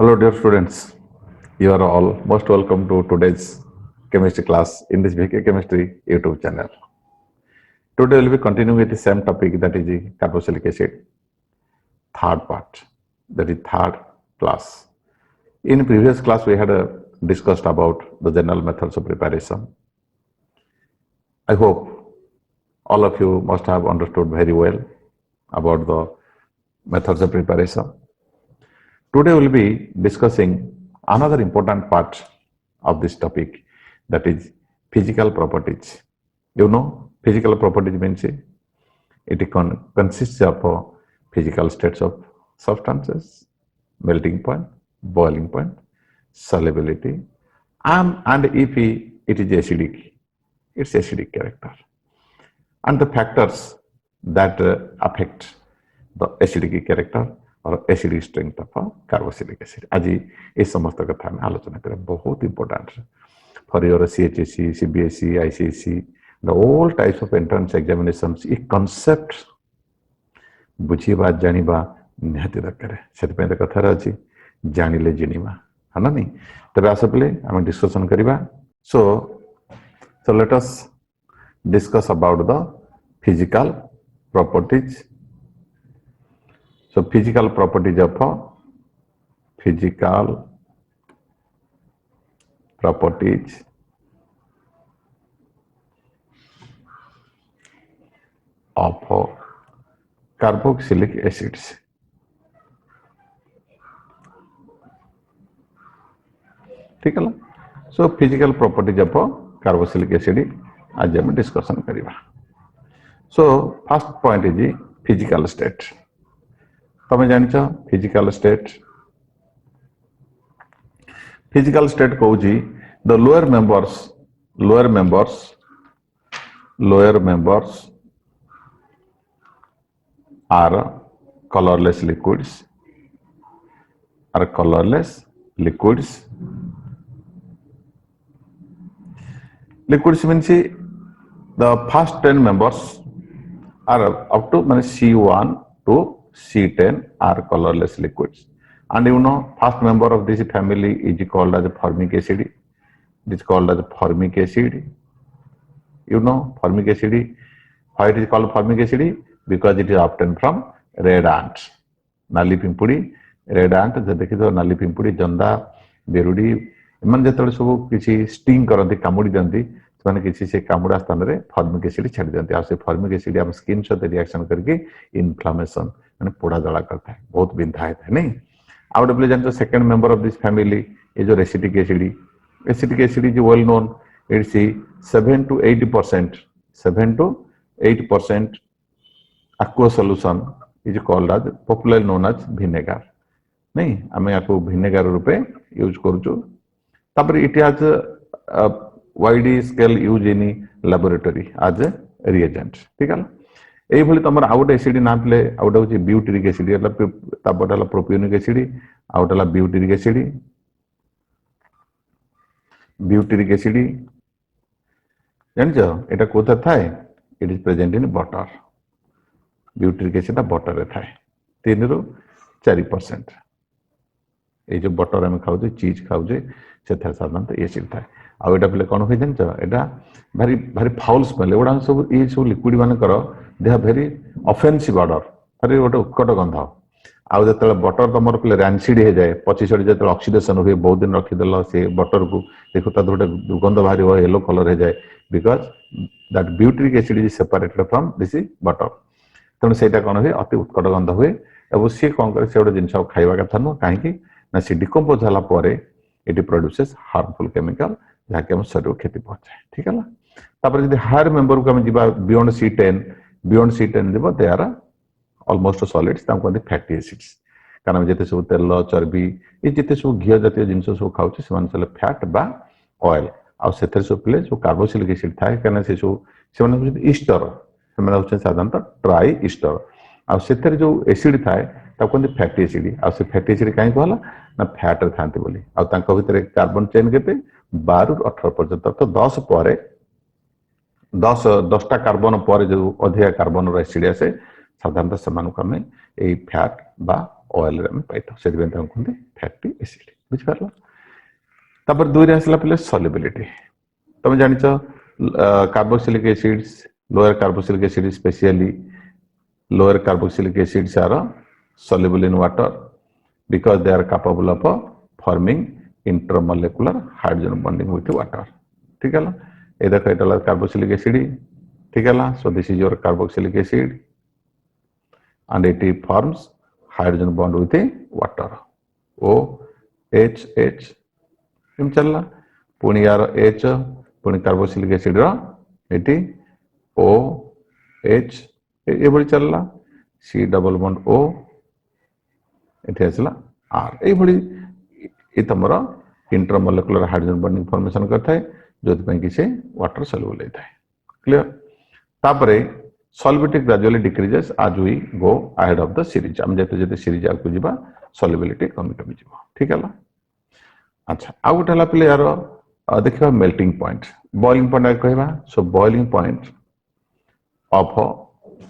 Hello, dear students. You are all most welcome to today's chemistry class in this VK Chemistry YouTube channel. Today we will be continuing with the same topic, that is the carboxylic acid, third part, that is third class. In previous class, we had discussed about the general methods of preparation. I hope all of you must have understood very well about the methods of preparation. Today we will be discussing another important part of this topic, that is physical properties. You know, physical properties means it consists of physical states of substances, melting point, boiling point, solubility, and if it is acidic, its acidic character, and the factors that affect the acidic character or acidic strength of carboxylic acid. आज ये समस्त कथा में आलोचना करें, बहुत important for your CHSE, CBSE, ICSE, the all types of entrance examinations. ये concept बुझीबा जानिबा निहाती दरकार सेतपे तो कथा अछि जानिले जिनिबा हना नहीं तबे आसे पले हम डिस्कशन करिबा. So let us discuss about the physical properties. So physical properties of carboxylic acids. ठीक है ना. So physical properties of carboxylic acid आज हम डिस्कशन करिबा. So first point is physical state. तमें जानिଛ physical state कहू the lower members are colorless liquids. Liquids means the first 10 members are up to C1 to C10 are colorless liquids. And you know, first member of this family is called as formic acid. It is called as formic acid. You know, formic acid. Why it is called formic acid? Because it is obtained from red ants. Nali pimpudi, red ant, देखी तो नाली पिंपुड़ी, जंदा, बेरुडी, इमन जतले सब किसी sting करती, कामुड़ी दंती, ସେମାନେ କିଛି ସେ କାମୁଡ଼ା ସ୍ଥାନରେ ଫର୍ମିକ ଏସିଡ୍ ଛାଡ଼ି ଦିଅନ୍ତି ଆଉ ସେ ଫର୍ମିକ ଏସିଡ୍ ଆମ ସ୍କିନ୍ ସହିତ ରିଆକ୍ସନ୍ କରିକି ଇନଫ୍ଲାମେସନ୍ ମାନେ ପୋଡ଼ା ଜଳା କରିଥାଏ, ବହୁତ ବିନ୍ଧା ହେଇଥାଏ ନାଇଁ. ଆଉ ଗୋଟେ ବୋଲି ଜାଣିଛ second member of this family ଏ ଯୋଉ acetic acid is well known. It's 7 to 8% aqueous solution is called as popularly known as vinegar. नहीं ଆମେ याको vinegar रूपे यूज करूଛୁ. तापर it has wide scale use in laboratory as a reagent. ठीक है. एई भली तमर आउट एसिड ना तले आउट होची ब्यूटेरिक एसिड एला तापटाला प्रोपियोनिक एसिड आउटला ब्यूटेरिक एसिड जानजो एटा कोथा थाए. It is present in butter. Butyric acid butter रे थाए 3 ରୁ 4%. ए जो बटर हम खाऊ चीज खाऊ से साधारणतः एसिड थाए. आउ एटा पले कोन होई जानछ एटा भारी भारी फाउल स्मेल एडा सब ए सब लिक्विड मानकर they have very offensive order अरे गोटे उत्कट गंध. आउ जतले बटर तमर पले रैंसिड हे जाए 25 जतले ऑक्सीडेशन हुए बहुत दिन रखि देला से बटर को देखो ता गोटे दुर्गंध बाहरी हो येलो कलर हे जाए because that butyric acid is separated from this butter. तेणु सेटा कोन हुए अति उत्कट गंध हुए एवं सी कोन करे से गोटे जिंस खाइबा कथा न काहे ना से डिकम्पोज होला परे इट प्रोड्यूसेस हार्मफुल केमिकल जहाँकि हम शरीर को क्षति पहुंचाए. ठीक है ना. तापर यदि हायर मेंबर को हम जीवा बियॉन्ड C10 जीवा दे आर ऑलमोस्ट सॉलिड्स ताम कहते फैटी एसिड्स. कारण जेते सब तेल चर्बी ये जेते सब घी जातीय जिंस सब खाउछ से मान सले फैट बा ऑयल आ सेथर सब प्ले जो कार्बोक्सिलिक एसिड थाए कारण से सब से मान ईस्टर से मान होछ साधारणतः ट्राई ईस्टर आ सेथर जो एसिड थाए ता कहते फैटी एसिड आ से फैटी एसिड काहे कहला ना फैट रे थांती बोली आ तांको भितर कार्बन चेन केते 12 ରୁ 18 पर्यंत तो 10 पर 10टा कार्बन पर जो अधिक कार्बन एसिड आसे साधारणतः से फैट बा ऑयल रे हम पाइतो से दिन ताको कहते फैटी एसिड बुझ पारला तापर दुई रे आसला पले सॉल्युबिलिटी तुम जानिछ carboxylic acids lower carboxylic acid specially lower carboxylic acids are soluble in water because they are capable of forming intermolecular hydrogen bonding with water. ठीक है ना ये देखो ये carboxylic acid ठीक है ना so this is your carboxylic acid and it forms hydrogen bond with water OH एम चलला पुणी यार H पुणी carboxylic acid रा एटी OH ये बड़ी चलला C डबल बॉन्ड O एठी आसला R ए बड़ी ए तमरा इंटरमोलेकुलर हाइड्रोजन बॉन्डिंग फॉर्मेशन करता है जो पे कि से वाटर सॉल्युबल लेता है क्लियर तापरे solubility gradually decreases as we go ahead of the series हम जते जते सीरीज आगु जिबा सॉल्युबिलिटी कमी कमी जिवो ठीक है अच्छा आ उठला पले यार देखिबा मेल्टिंग पॉइंट बॉइलिंग पॉइंट कहबा सो boiling point of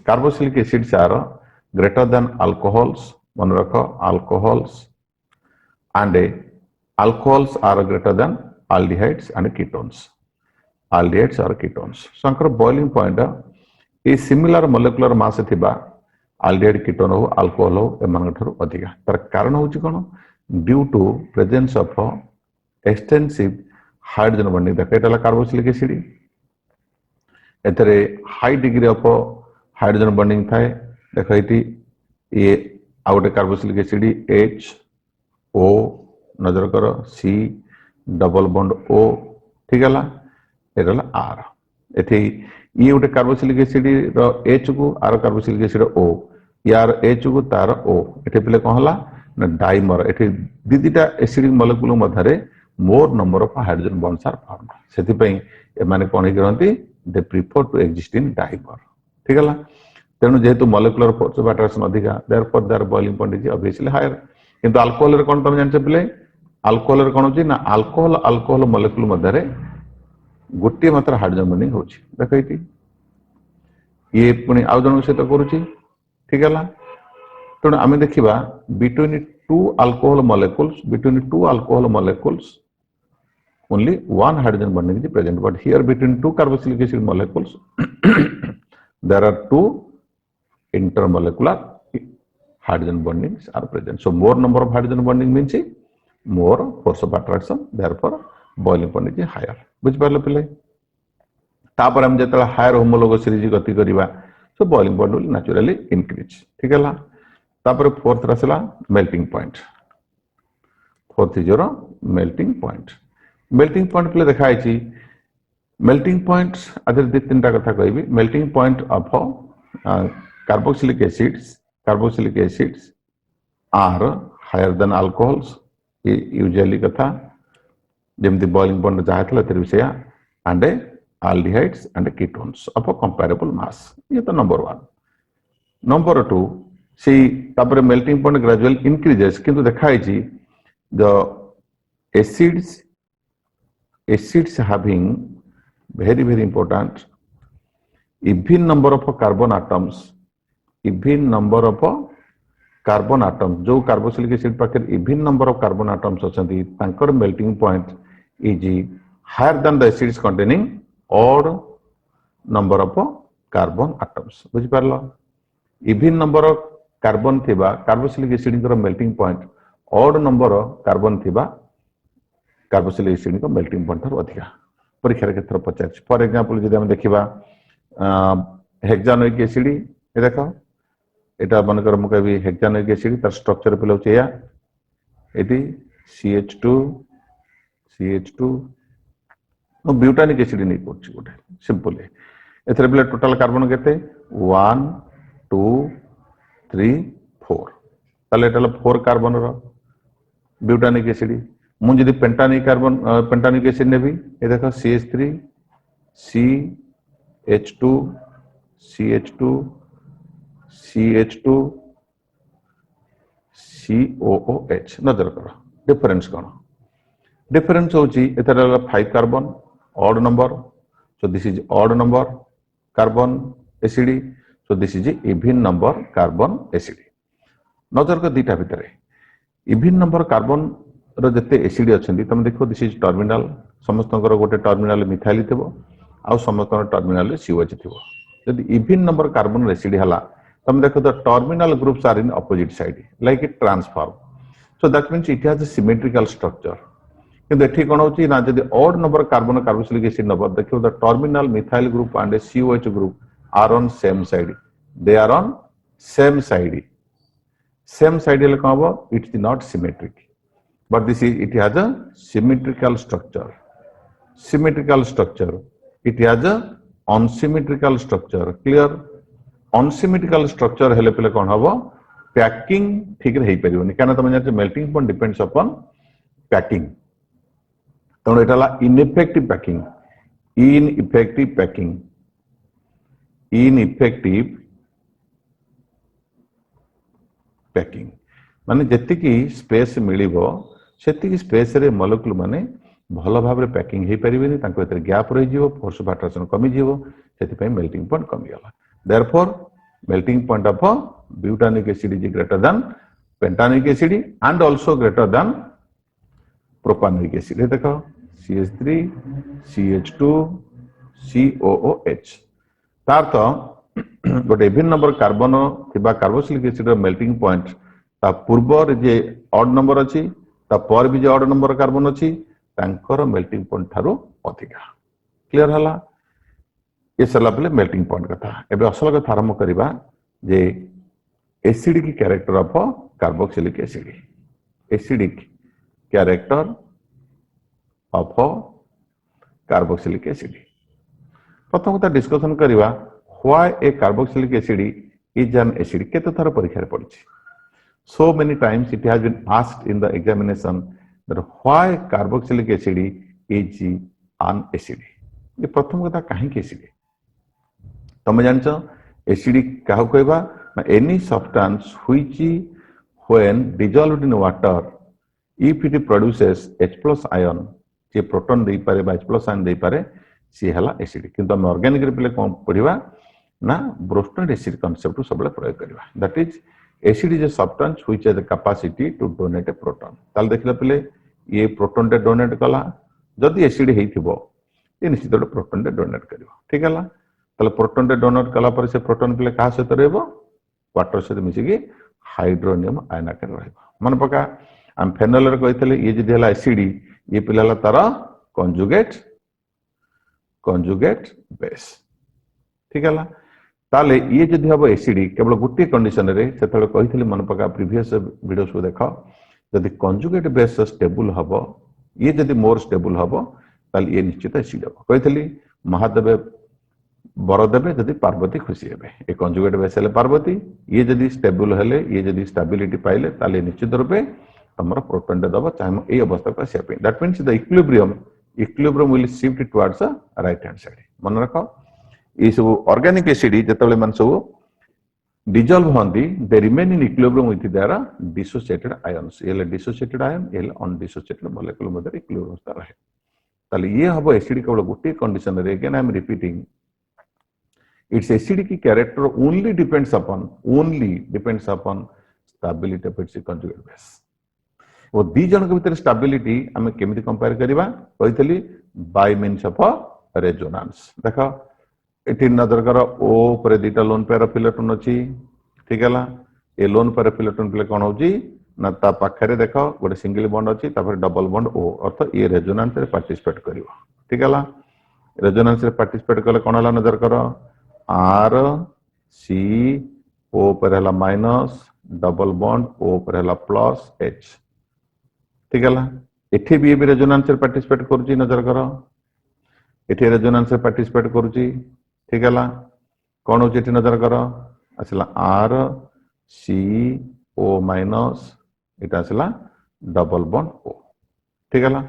carboxylic acids are greater than alcohols मन रखो alcohols and alcohols are greater than aldehydes and ketones or ketones so anchor boiling point a similar molecular mass थिबा aldehyde ketone हो alcohol हो एमान thorough अधिका तर कारण होची कोन due to presence of extensive hydrogen bonding देखैतला carboxylic acid एतरे high degree of hydrogen bonding थाए देखो ये आउटे कार्बोक्सिलिक एसिड H O नजर करो C डबल बॉन्ड O ठीक है एरला R एथि ये उटे कार्बोक्सिलिक एसिड रो H को आर कार्बोक्सिलिक एसिड O यार H को तार O एथे पले कहला ना डाइमर एथे दीदीटा एसिडिक मॉलिक्यूल मधरे more number of hydrogen bonds are formed सेति पई ए माने कोन करंती they prefer to exist in dimer ठीक है तेणु जेहेतु मॉलिक्यूलर फोर्स ऑफ अट्रैक्शन अधिका therefore their boiling point is obviously higher किंतु अल्कोहल रे कोन तुम जानछे पले अल्कोहल रे कोन होची ना अल्कोहल मॉलिक्यूल मध्यरे गोटे मात्र हाइड्रोजन बॉन्डिंग होची देखै कि ये पुनी आउ जन से तो करूची ठीक है तेणु आमे देखिबा between two alcohol molecules only one hydrogen bonding is present but here between two carboxylic acid molecules there are two intermolecular hydrogen bondings are present so more number of hydrogen bonding means more force of attraction therefore boiling point is higher बुझ पारले पले तापर हम जेतला higher homologous series गति करिबा सो boiling point will naturally increase ठीक है तापर fourth Rasala melting point fourth is your melting point पले देखाई छी मेल्टिंग पॉइंट अदर दे तीनटा कथा कहबी melting point of carboxylic acids are higher than alcohols usually कथा जेमति बॉइलिंग पॉइंट जाहतला तेर विषय and aldehydes and ketones of a comparable mass ये तो नंबर 1 नंबर 2 सी तापर मेल्टिंग पॉइंट ग्रेजुअल इंक्रीजेस किंतु देखाई छी the acids having very important even number of carbon atoms जो कार्बोक्सिलिक एसिड पाकर even number of carbon atoms अछंती तांकर melting point is higher than the acids containing odd number of carbon atoms बुझ पारलो even number of carbon थिबा carboxylic acid कर melting point odd number of carbon थिबा carboxylic acid का melting point थर अधिका परीक्षा रे केतर पचार फॉर एग्जांपल जदि हम देखिबा हेक्सानोइक एसिड ए देखो एटा बनकर हम कहबी हेक्सानोइक एसिड तर स्ट्रक्चर पे लउचे या एटी CH2 नो ब्यूटानिक एसिड नहीं पड़छ गोटे सिंपल एथरे बेले टोटल कार्बन केते 1 2 3 4 ताले एटा 4 कार्बन रो ब्यूटानिक एसिड मु जदि पेंटानिक एसिड नेबी ए देखो CH3 CH2 COOH नजर करो डिफरेंस कौन डिफरेंस होची एथरा 5 carbon odd number so this is odd number carbon acid so this is even number carbon acid नजर कर दीटा भितर इवन नंबर कार्बन रते एसिड अच्छा तुम देखो दिस इज टर्मिनाल समस्त गोटे टर्मिनाल मिथाइल थी आउ समस्त टर्मिनाल सीओएच थी जदि इवन नंबर कार्बन एसिड है तुम देखो the terminal groups are in opposite side like it transform so that means it has a symmetrical structure किंतु एठी कोन होची ना जदि odd number carbon carboxylic acid number देखो the terminal methyl group and COH group are on same side they are on same side ले कोन हो it is not symmetric but this is it has a symmetrical structure it has a unsymmetrical structure clear unsymmetrical structure hele pele kon habo packing ठीक रही परिबनी काना तुम जान melting point depends upon packing तण एटाला ineffective packing माने जति की space मिलिबो सेति स्पेस रे मॉलिक्यूल माने भल भाव रे पैकिंग हे परिबेनी तांको एतर गैप रहि जिवो फोर्स ऑफ अट्रैक्शन कमी जिवो सेति पय मेल्टिंग पॉइंट कमी गला therefore melting point of butanoic acid is greater than pentanoic acid and also greater than propanoic acid हे देखो CH3 CH2 COOH तार तो गोटे इवन नंबर कार्बन थिबा कार्बोक्सिलिक एसिड रो मेल्टिंग पॉइंट ता पूर्व जे ऑड नंबर अछि ता पर भी जे ऑड नंबर कार्बन अछि तांकर मेल्टिंग पॉइंट थारो अधिका क्लियर हला ये सरला पले मेल्टिंग पॉइंट कथा एबे असल कथा आरंभ करिबा जे acidic character of carboxylic acidic character of carboxylic acid प्रथम कथा डिस्कशन करिबा why a carboxylic acid is an acid केते थर परीक्षा रे पड़छि so many times it has been asked in the examination that why carboxylic acid is an acid ये प्रथम कथा काहे के एसिड तुम जानछ एसिड काहो कहबा any substance which when dissolved in water if it produces H+ ion जे proton दे पारे बा H+ ion दे पारे सी हला एसिड किंतु हम ऑर्गेनिक रे कोन पढिबा ना ब्रोस्टन एसिड कांसेप्ट सब प्रयोग करबा that is acid is a substance which has the capacity to donate a proton ताल देखला पले ये प्रोटॉन टे डोनेट कला जदि एसिड हेइथिबो ये निश्चित प्रोटॉन टे डोनेट करिवो ठीक हला ताले प्रोटॉन टे डोनेट कला पर से प्रोटॉन पले का सहित रहबो वाटर से मिसी के हाइड्रोनियम आयन आकार रहबो मन पका हम फेनोल रे कहितले ये जदि हला एसिड ये पिलाला तारा कंजुगेट बेस ठीक हला ताले ये जदि हबो एसिड केवल गोटे कंडीशन रे सेतले कहितले मन पका प्रीवियस वीडियोस को देखो जदि कंजुगेट बेस स्टेबल हबो ये जदि मोर स्टेबल हबो ताले ये निश्चित एसिड हबो कहितली महादेव बर देबे जदि पार्वती खुशी हेबे ए कंजुगेट बेस हेले पार्वती ये जदि स्टेबल हेले ये जदि स्टेबिलिटी पाइले ताले निश्चित रूपे हमर प्रोटॉन दे दबो चाहे ए अवस्था को सेपिंग that means the equilibrium will shift towards the right hand side मन रखो ये सब ऑर्गेनिक एसिड जतले मन सब डिसॉल्व होंदी they remain in equilibrium with their dissociated ions ये डिसोसिएटेड आयन ये अनडिसोसिएटेड मॉलिक्यूल मध्ये इक्विलिब्रियम स्तर रहे ताले ये हबो एसिड केवल गोटे कंडीशन रे again I am repeating it's acidic character only depends upon stability of its conjugate base वो दी जन के भीतर स्टेबिलिटी हमें केमिति कंपेयर करबा कहितली बाय मींस ऑफ रेजोनेंस देखो एटी नजर कर ओ पर दीटा लोन पेयर ऑफ इलेक्ट्रॉन अछि ठीक हला ए लोन पेयर ऑफ इलेक्ट्रॉन प्ले कोन होजी ना ता पाखरे देखो गोटे सिंगल बॉन्ड अछि तापर डबल बॉन्ड ओ अर्थ ये रेजोनेंस रे पार्टिसिपेट करिवो ठीक हला रेजोनेंस रे पार्टिसिपेट करले कोन हला नजर कर आर सी ओ पर हला माइनस डबल बॉन्ड ओ पर हला प्लस एच ठीक हला एठी भी रेजोनेंस रे पार्टिसिपेट करूची नजर कर एठी रेजोनेंस रे पार्टिसिपेट करूची ठीक हला कौन हो नजर कर आसला आर सी ओ माइनस इटा आसला डबल बॉन्ड ओ ठीक हला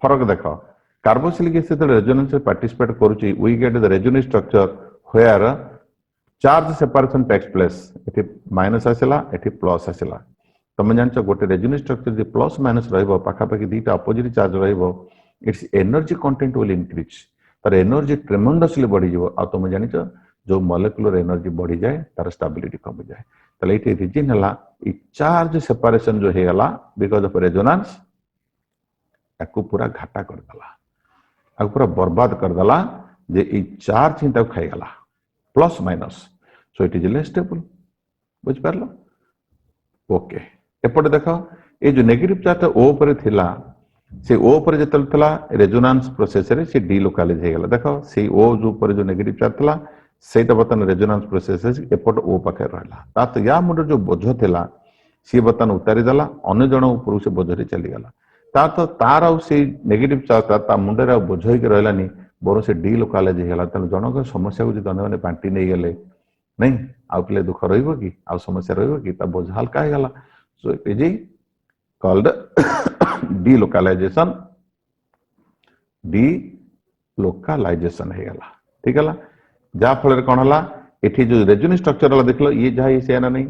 फरक देखो कार्बोक्सिलिक एसिड रेजोनेंस पार्टिसिपेट करूची we get the resonance structure where charge separation takes place एठी माइनस आसला एठी प्लस आसला तुम जानछ गोटे रेजोनेंस स्ट्रक्चर जे प्लस माइनस रहइबो पाखा पाखी दीटा अपोजिट चार्ज रहइबो its energy content will increase पर एनर्जी ट्रेमेंडसली बढ़ी जिवो आ तुम जानिछ जो मॉलिक्यूलर एनर्जी बढ़ी जाए तार स्टेबिलिटी कमी जाए तले ये रीजन है ई चार्ज सेपरेशन जो है गला बिकॉज ऑफ रेजोनेंस याकू पूरा घाटा करदेला आ पूरा बर्बाद करदेला जे ई चार्ज ही खाई गला plus minus so it is less stable बुझ पारलो ओके एपटे देख ये जो नेगेटिव चार्ज ओ पर थिला से ओ पर जतल थला रेजोनेंस प्रोसेस रे से डिलोकालाइज हे गला देखो से ओ जो पर जो नेगेटिव चार्ज थला सेटा बतन रेजोनेंस प्रोसेस एपट ओ पाखे रहला ता तो या मुंड जो बोझ थिला सी बतन उतारी देला अन्य जण ऊपर से बोझरी चली गला ता तो तार आ से नेगेटिव चार्ज ता मुंड रे बोझ होई के रहलानी बोरो से डिलोकालाइज हे गला तन जनक समस्या को जने माने बांटी नहीं गेले नहीं आउ पले दुख रहइबो की आउ समस्या रहइबो की ता बोझ हल्का हे गला सो it is called delocalization delocalization है गला ठीक है जा फल कौन है एठी जो रेजोनेंस स्ट्रक्चर वाला देख लो ये जहाँ ये सेना नहीं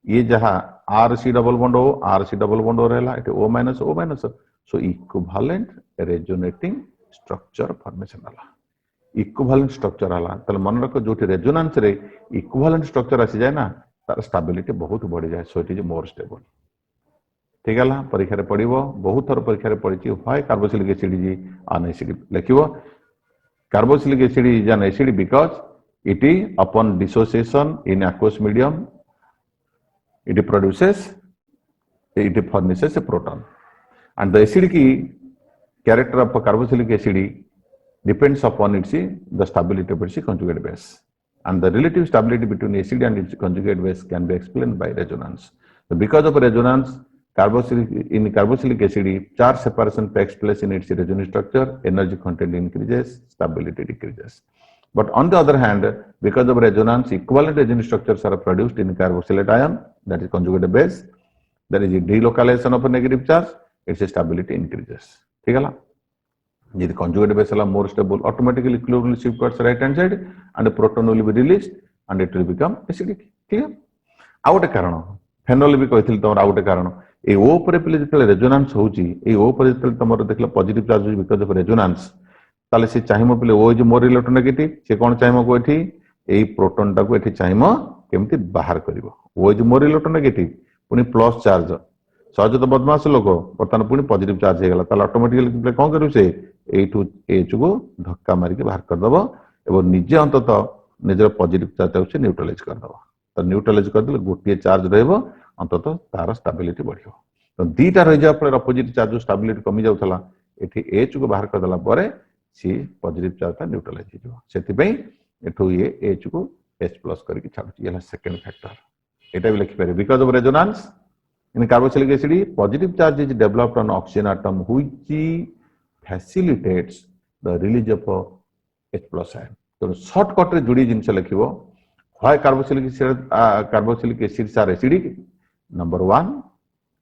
ये जहाँ R C double bond O रहला एठी O minus so equivalent resonating structure formation वाला इक्विवेलेंट स्ट्रक्चर वाला तले मन रखो जोठी रेजोनेंस रे इक्विवेलेंट स्ट्रक्चर आसी जाए ना तार स्टेबिलिटी बहुत बढ़ी जाए so it is more stable ठीक है परीक्षा पढ़ो बहुत थर परीक्षा पढ़ी why carboxylic acid is an acid लिखिबो carboxylic acid is an acid because it is upon dissociation in aqueous medium it furnishes a proton and the acidic character of carboxylic acid depends upon its the stability of its conjugate base and the relative stability between acid and its conjugate base can be explained by resonance. So because of resonance carboxylic acid charge separation takes place in its resonance structure, energy content increases, stability decreases. But on the other hand, because of resonance, equivalent resonance structures are produced in carboxylate ion, that is conjugate base, there is a delocalization of a negative charge, its stability increases. ठीक है ना? If the conjugate base is more stable, automatically chlorine will shift towards right hand side and the proton will be released and it will become acidic. ठीक है? आउटे कारण phenol भी कहिथिल तमर आउटे कारण ए ओ पर पिले जतले रेजोनेंस होउची ए ओ पर जतले तमर देखला पॉजिटिव चार्ज होउची बिकॉज ऑफ रेजोनेंस ताले से चाहिमो पिले ओ इज मोर इलेक्ट्रोनेगेटिव से कोन चाहिमो को एठी एई प्रोटॉन टा को एठी चाहिमो केमति बाहर करबो ओ इज मोर इलेक्ट्रोनेगेटिव पुनी प्लस चार्ज सहज तो बदमाश लोक बर्तमान पुनी पॉजिटिव चार्ज हे गला ताले ऑटोमेटिकली पिले कोन करू से एठू एच को धक्का मारी के बाहर कर दबो एवं निजे अंतत निजर पॉजिटिव चार्ज से न्यूट्रलाइज कर दबो तो न्यूट्रलाइज कर देले गोटे चार्ज रहबो अंतत तार स्टेबिलिटी बढ़ियो तो दीटा रह जा फल अपोजिट चार्ज स्टेबिलिटी कमी जाउथला एठी एच को बाहर कर देला परे सी पॉजिटिव चार्ज ता न्यूट्रलाइज हो जाओ सेति पई एठू ये एच को H प्लस करके छाडुची यला सेकंड फैक्टर एटा भी लिखि पारे because of resonance in carboxylic acid positive charge is developed on oxygen atom which facilitates the release of H plus ion तो शॉर्टकट रे जुड़ी जिंस लिखिबो why carboxylic acids are acidic number 1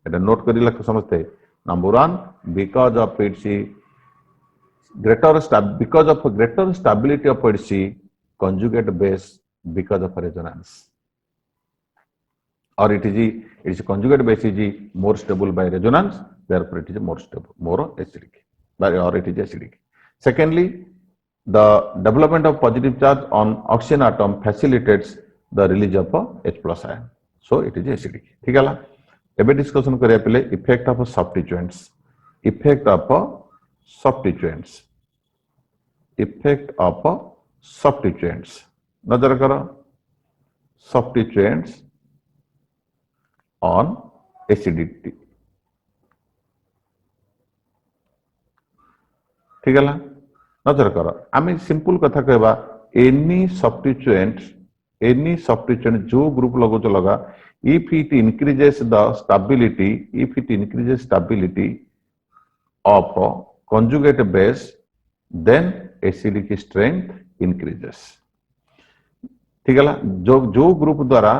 एटा नोट करी लख समझते number 1 because of its greater stability of its conjugate base because of resonance or its conjugate base is more stable by resonance, therefore it is more stable, more acidic or it is acidic. Secondly, the development of positive charge on oxygen atom facilitates the release of H plus ion, so it is acidic. ठीक है ला एबे discussion करिया पले effect of substituents नजर करो substituents on acidity ठीक है नजर करो आम सिंपल कथा कहबा एनी सब्स्टिट्यूएंट जो ग्रुप लगो लगा if it increases stability of conjugate base then acidic strength increases ठीक है जो ग्रुप द्वारा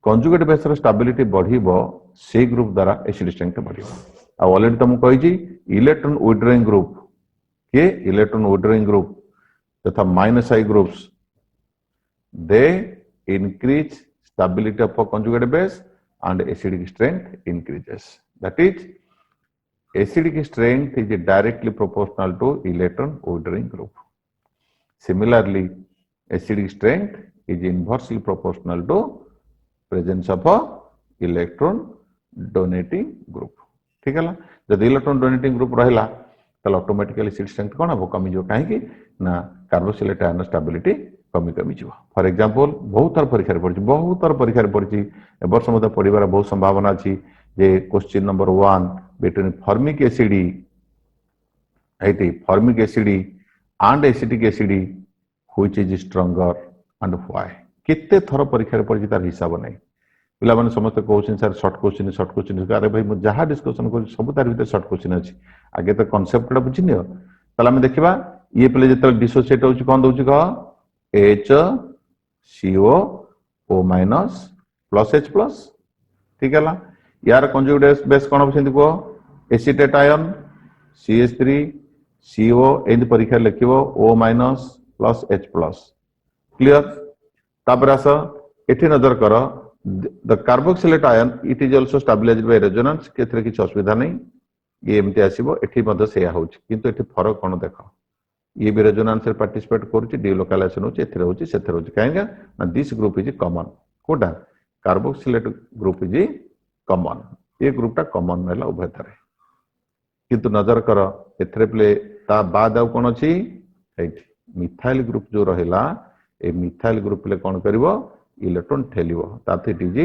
कंजुगेट बेस स्टेबिलिटी बढ़िबो से ग्रुप द्वारा एसिड स्ट्रेंथ बढ़िबो आ ऑलरेडी तुम कहि इलेक्ट्रॉन विड्रॉइंग ग्रुप तथा -I groups they increase stability of a conjugate base and acidic strength increases. That is, acidic strength is directly proportional to electron withdrawing group. Similarly, acidic strength is inversely proportional to presence of a electron donating group. ठीक है ना, जब electron donating group रहा तो automatically acid strength कौन हम कमी जो कहीं ना कार्बोक्सिलेट आयन स्टेबिलिटी कमी कमी जो फॉर एग्जांपल बहुत थर परीक्षा पड़ी बहुत थर परीक्षा पड़ी ए वर्ष मत पढ़ार बहुत संभावना अच्छी जे question number 1 between formic acid formic acid and acetic acid which is stronger and why केते थर परीक्षा पड़ी तार हिसाब नहीं पिला माने समस्त कहउछन सर शॉर्ट क्वेश्चन अरे भाई मु जहां डिस्कशन कर सब तार भीतर शॉर्ट क्वेश्चन अछि आगे तो कांसेप्ट बुझि नियो तला हम देखिबा ये पिले जत डिसोसिएट होछि कोन दोछि कह HCO O- plus H plus ठीक है यार कंजुगेट बेस कोन होछन को acetate ion CH3 CO and परीक्षा लिखिबो O- plus H plus clear तापर आस एठी नजर कर the carboxylate ion it is also stabilized by resonance केथरे किछ असुविधा नहीं ये एमती आसीबो एठी मध्ये सेया होछि किंतु एठी फरक कोन देखो ये भी रेजोनेंस रे पार्टिसिपेट करूछि डिलोकलाइजेशन होछि एथरे होछि सेथरे होछि काहेगा ना दिस ग्रुप इज कॉमन कोटा कार्बोक्सिलेट ग्रुप इज कॉमन ये ग्रुपटा कॉमन होला उभय थरे किंतु नजर कर एथरे प्ले ता बाद आउ कोन अछि एठी मिथाइल ग्रुप जो रहिला ए मिथाइल ग्रुप प्ले कोन करिवो इलेक्ट्रॉन ठेलिवो ताते it is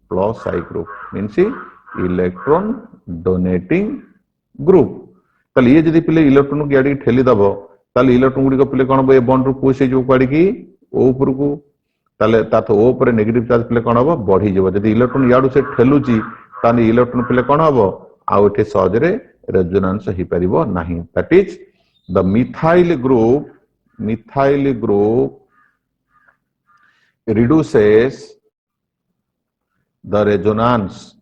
plus I group means electron donating group तले ये जदी पिले इलेक्ट्रॉन को याडी ठेली दबो ताले इलेक्ट्रॉन गुडी को पिले कोन बे बॉन्ड रो पुश जो काडी की ओ ऊपर को ताले तातो ओ ऊपर नेगेटिव चार्ज पिले कोन हबो बढ़ी जेबो जदी इलेक्ट्रॉन याडू से ठेलुची ताने इलेक्ट्रॉन पिले कोन हबो आ एठे सहज रे रेजोनेंस ही परिबो नाही that is the methyl group reduces the resonance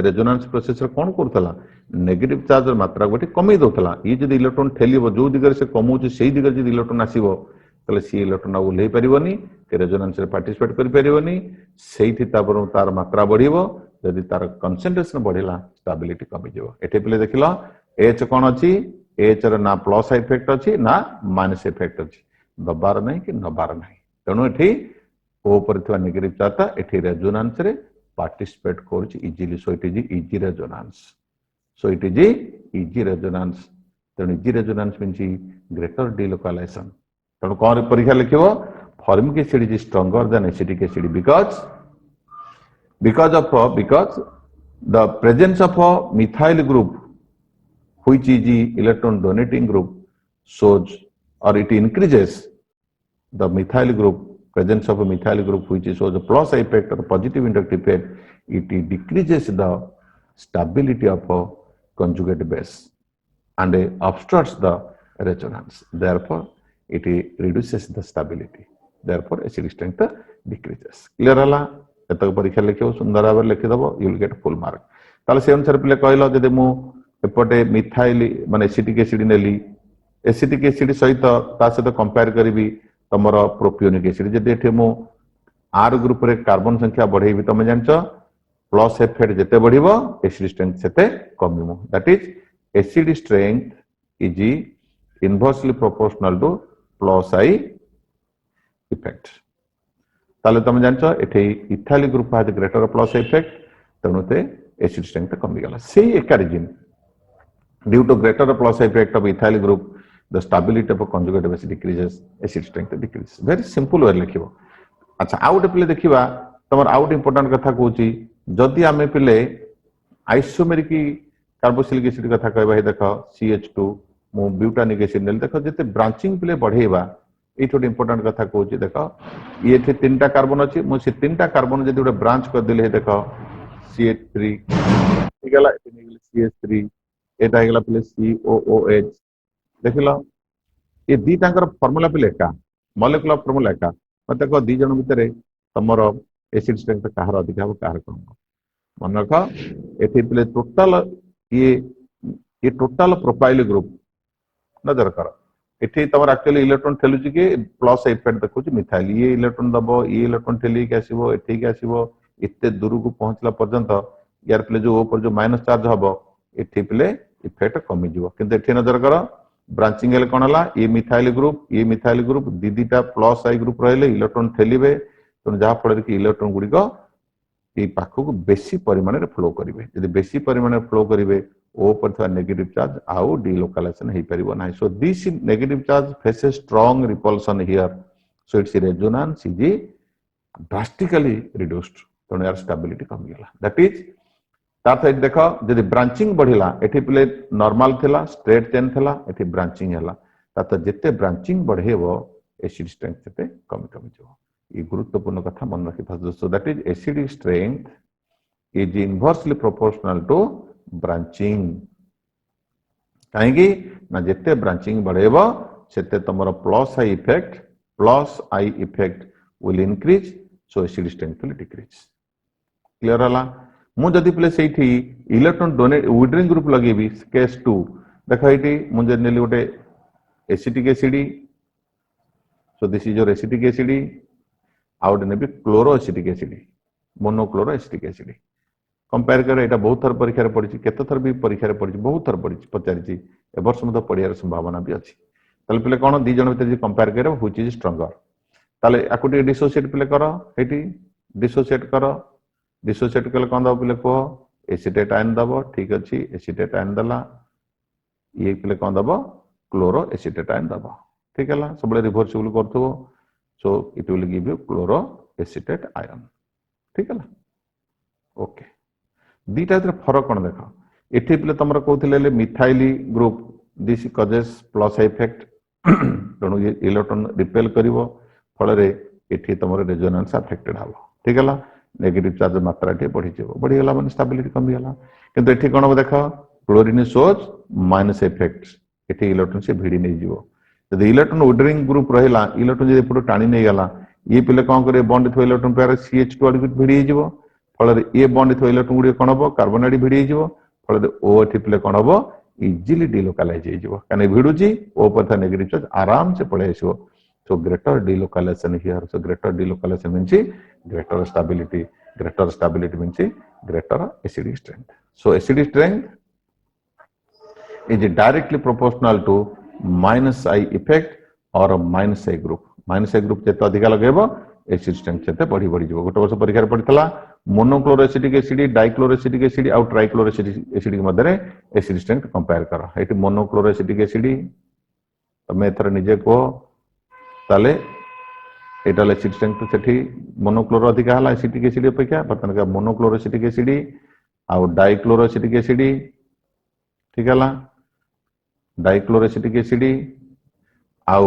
resonance process कौन करथला नेगेटिव चार्ज मात्रा गोटे कमी दोथला ये जदी इलेक्ट्रॉन ठेलिबो जो दिगरे से कमौछ सेही दिगरे जदी इलेक्ट्रॉन आसीबो तले सी इलेक्ट्रॉन उल्लै परिबोनी के रेजोनेंस रे पार्टिसिपेट करि परिबोनी सेही तापर तार मात्रा बढ़िबो जदी तार कंसंट्रेशन बढ़िला स्टेबिलिटी कमी जेबो एठे पले देखिलो H कोन अछि H रे ना प्लस इफेक्ट अछि ना माइनस इफेक्ट अछि दबार नहीं कि नबार नहीं तेणु एठी ओ पर थवा नेगेटिव चार्ज एठी रेजोनेंस रे पार्टिसिपेट करूची easily so it is easy resonance तेणु easy resonance means greater delocalization तेणु कौन परीक्षा लिखिबो formic acid is stronger than acetic acid because the presence of a methyl group which is the electron donating group shows or it increases the methyl group presence of a methyl group which shows a plus effect or positive inductive effect it decreases the stability of a conjugate base and obstructs the resonance therefore it reduces the stability therefore acid strength decreases clear hala एतक परीक्षा लिखिबो सुंदर भाव लिखि दबो you will get full mark ताले से अनुसार पिले कहलो जदि मु एपटे मिथाइल माने एसिटिक एसिड नेली एसिटिक एसिड सहित ता सहित कंपेयर करिवि तमर प्रोपियोनिक एसिड जदि एठे मु आर ग्रुप रे कार्बन संख्या बढ़ेबी तमे जानचो प्लस इफेक्ट जते बढ़िबो एसिड स्ट्रेंथ सेते कमिमो that is acid strength is inversely proportional to plus I effect ताले तमे जानचो एठे ethyl group has greater plus effect तनुते एसिड स्ट्रेंथ कमी गला सेही एका reason due to greater plus effect of ethyl group the stability of conjugate base decreases acid strength decrease very simple way लिखिबो अच्छा आउट पिले देखिबा तमर आउट इंपोर्टेंट कथा कहूची जदि आमे पिले आइसोमेरिक कार्बोक्सिलिक एसिड कथा कहबा हे देखो CH2 मु ब्यूटानिक एसिड नेल देखो जते ब्रांचिंग पिले बढ़ेबा ये थोड़ी इंपोर्टेंट कथा कहूची देखो ये थे तीनटा कार्बन अछि मु से तीनटा कार्बन जदि गोटे ब्रांच कर दिले देखो CH3 ठीक है CH3 एटा हेगला पले COOH देखिलो ये दी तांकर फार्मूला पे एका मॉलिक्यूलर फार्मूला एका मत देखो दी जन भितरे तमरो एसिड स्ट्रेंथ काहर अधिक हो काहर कम मन रख एथि पले टोटल ये टोटल प्रोफाइल ग्रुप नजर कर एठी तमर एक्चुअली इलेक्ट्रॉन ठेलुची के प्लस इफेक्ट देखुची मिथाइल ये इलेक्ट्रॉन दबो ये इलेक्ट्रॉन ठेली के आसीबो एठी के आसीबो इत्ते दूर को पहुंचला पर्यंत यार पले जो ऊपर जो माइनस चार्ज हबो एठी पले इफेक्ट कमी जीवो किंतु एठी नजर करो ब्रांचिंग हेले कोन हला ये मिथाइल ग्रुप दीदीटा प्लस आई ग्रुप रहले इलेक्ट्रॉन ठेलिबे तो जहा फल कि इलेक्ट्रॉन गुडी को ये पाखक बेसी परिमाण रे फ्लो करिवे यदि बेसी परिमाण रे फ्लो करिवे ओ पर था नेगेटिव चार्ज आउ डिलोकलाइजेशन हे परिबो नाही so this negative charge faces strong repulsion here so it's resonance is drastically reduced तो यार स्टेबिलिटी कम गेला दैट इज तार साइड देखो जदि ब्रांचिंग बढ़िला एठी प्ले नॉर्मल थिला स्ट्रेट चेन थिला एठी ब्रांचिंग हैला तात जेते ब्रांचिंग बढ़ेबो एसिड स्ट्रेंथ जेते कम कम जो ये गुरुत्वपूर्ण कथा मन रखि दोस्तों that is acid strength is inversely proportional to branching काहेकि ना जेते ब्रांचिंग बढ़ेबो सेते तमरो plus I effect will increase so acid strength will decrease clear हला मु जदि प्ले सेठी इलेक्ट्रॉन डोनेट विड्रिंग ग्रुप लगेबी केस 2 देखो एठी मु जे नेली गोटे acetic acid so this is your acetic acid आउट नेबी chloroacetic acid monochloro acetic acid compare कर एटा बहुत थर परीक्षा रे पड़ी केते थर भी परीक्षा रे पड़ी बहुत थर पड़ी पचारिची ए वर्ष मत पड़ियार संभावना भी अछि तले प्ले कोन दी जण भीतर जे कंपेयर करे व्हिच इज स्ट्रांगर तले आकुटी डिसोसिएट प्ले करो एठी डिसोसिएट करो डिसोसिएट कले कोन दबो प्ले को एसिटेट आयन दबो ठीक अछि एसिटेट आयन दला ये प्ले कोन दबो क्लोरो एसिटेट आयन दबो ठीक हैला सब रिवर्सिबल करथबो so it will give you chloroacetate ion ठीक हैला ओके दीटा इधर फरक कोन देखो एठी प्ले तमरा कहथिले methyl group this causes plus effect तणु ये इलेक्ट्रॉन रिपेल करिवो फल रे एठी तमरो रेजोनेंस अफेक्टेड हबो ठीक हैला नेगेटिव चार्ज मात्रा टे बढ़ी गला माने स्टेबिलिटी कम गला किंतु एठी कोन देखो क्लोरीन सोज माइनस इफेक्ट एठी इलेक्ट्रॉन से भिड़ी नै जिवो यदि इलेक्ट्रॉन विड्रिंग ग्रुप रहिला इलेक्ट्रॉन जे पुरो टाणी नै गला ये पिले कोन करे बॉन्ड थो इलेक्ट्रॉन पेयर CH2 आडि भिड़ी जिवो फल रे ये बॉन्ड थो इलेक्ट्रॉन गुडी कोन हबो कार्बन आडि भिड़ी जिवो फल रे O एठी पिले कोन हबो इजीली डिलोकलाइज हे जिवो काने भिडुची O पर था नेगेटिव चार्ज आराम से पळे आसीबो so greater delocalization here so greater delocalization means greater stability means greater acidic strength so acidic strength is directly proportional to minus I effect or minus I group जेते अधिक लगेबो acid strength जेते बढ़ी जिवो गोटे वर्ष परीक्षा रे पड़ितला monochloro acidic acid dichloro acidic acid और ट्राइक्लोरो एसिडिक मध्य रे एसिड स्ट्रेंथ कंपेयर करो एटी मोनोक्लोरो एसिडिक एसिड तमे एथर निजे को ताले एटा एसिड स्ट्रेंथ सेठी मोनोक्लोरो अधिक हला एसिटिक एसिड अपेक्षा बर्तन का मोनोक्लोरो एसिटिक एसिड आ डाइक्लोरो एसिटिक एसिड ठीक हला डाइक्लोरो एसिटिक एसिड आ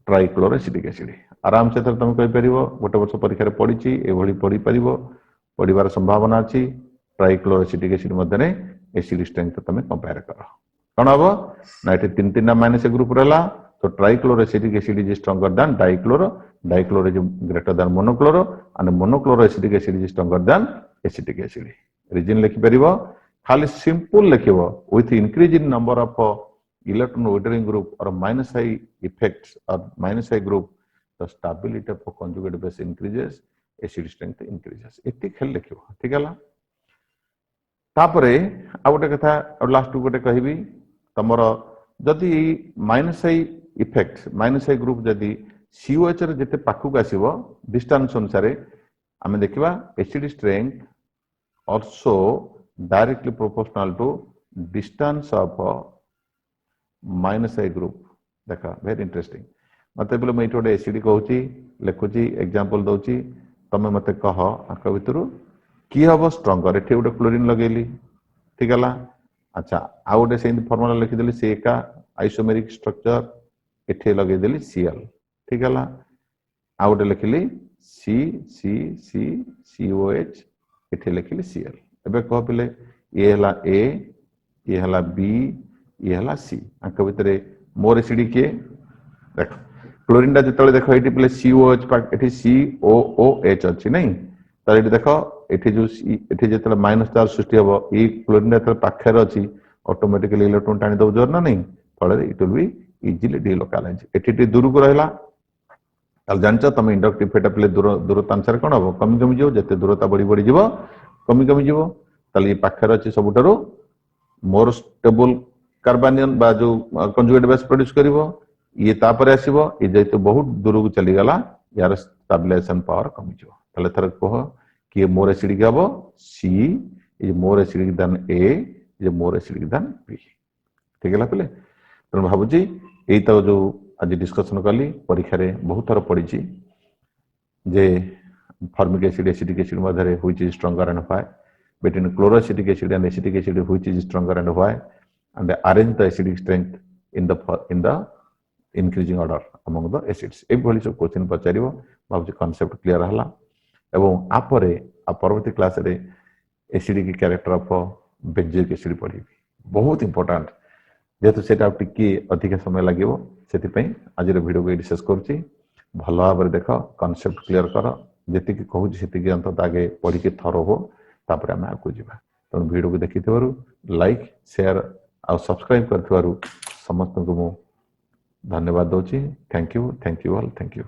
ट्राइक्लोरो एसिटिक एसिड आराम से तुम कहि परिबो गोटे वर्ष परीक्षा रे पढिची ए भली पढि परिबो पढिबार संभावना अछि ट्राइक्लोरो एसिटिक एसिड मध्य रे एसिड स्ट्रेंथ तमे कंपेयर करो कोन हबो ना एठी तीन तीन माइनस ग्रुप रहला तो trichloroacetic acid is stronger than dichloro is greater than monochloro and monochloro acetic acid is stronger than acetic acid reason लिखि परिबो खाली सिंपल लिखिबो with increase in number of electron withdrawing group और minus I effects और minus I group the stability of conjugate base increases acid strength increases एति खेल लिखिबो ठीक हैला तापरे आ गोटे कथा और लास्ट गोटे कहबी तमरो जदि minus I effect minus I group जदि COH रे जते पाखु आसीबो डिस्टेंस अनुसार आमे देखिबा acid strength also directly proportional to distance of minus I group देखा वेरी इंटरेस्टिंग मते बोले मैं एटोडे एसिड कहूची लिखुची एग्जांपल दउची तमे मते कह आक भितरु की हबो स्ट्रॉन्गर एठी गोटे क्लोरीन लगेली ठीक हला अच्छा आ गोटे सेम फार्मूला लिखि देली से एका आइसोमेरिक स्ट्रक्चर एठी लगे देली Cl ठीक हला आ गोटे लिखिली COH एठी लिखिली Cl एबे कह पिले ए हला A ये हला B ये हला C आक भितरे मोर एसिड के देख क्लोरीन दा जतले देखो एठी पिले COH पाक एठी COOH अछि नै त एठी देखो एठी जो एठी जतले माइनस चार्ज सृष्टि हबो ई क्लोरीन जतले पाखर अछि ऑटोमेटिकली इलेक्ट्रॉन टाणी दउ जोर ना नै फळे it will be easily delocalise एठी दूर को रहला ताल जानछ तमे इंडक्टिव फेटा प्ले दूरता अनुसार कोन हबो कमी कमी जो जते दूरता बढ़ी जीवो कमी कमी जीवो ताल ई पाखर अछि सबुटारो मोर स्टेबल कार्बानियन बा जो कंजुगेट बेस प्रोड्यूस करिवो ये तापर आसीबो ये जेतो बहुत दूर को चली गला यार स्टेबलाइजेशन पावर कमी जो तले थर कह कि मोर एसिडिक हबो सी ये मोर एसिडिक देन ए ये मोर एसिडिक देन बी ठीक है पे तेणु भावुची यही तो जो आज डिस्कशन कली परीक्षा रे बहुत थर पड़ी जे फॉर्मिक एसिड एसिडिक एसिड मध्य which is stronger and why between chloroacetic acid and acetic acid which is stronger and why and arrange the acidic strength in the increasing order among the acids ए भली सब question पचारिबो भाबुची concept clear हला एवं आपरे आ परवर्ती class रे acidic character of benzoic acid पढ़ी बहुत important जेहेतु सेटा टिके अधिक समय लागिवो सेति पई आज रे वीडियो को डिस्कस करछि भल भाव देख कांसेप्ट क्लियर कर जेति कि कहूछि सेति कि अंत आगे पढ़ी के थरो हो तापर आम आगे जावा तेणु वीडियो को देखि लाइक शेयर आ सब्सक्राइब कर समस्त को धन्यवाद दूची thank you all thank you.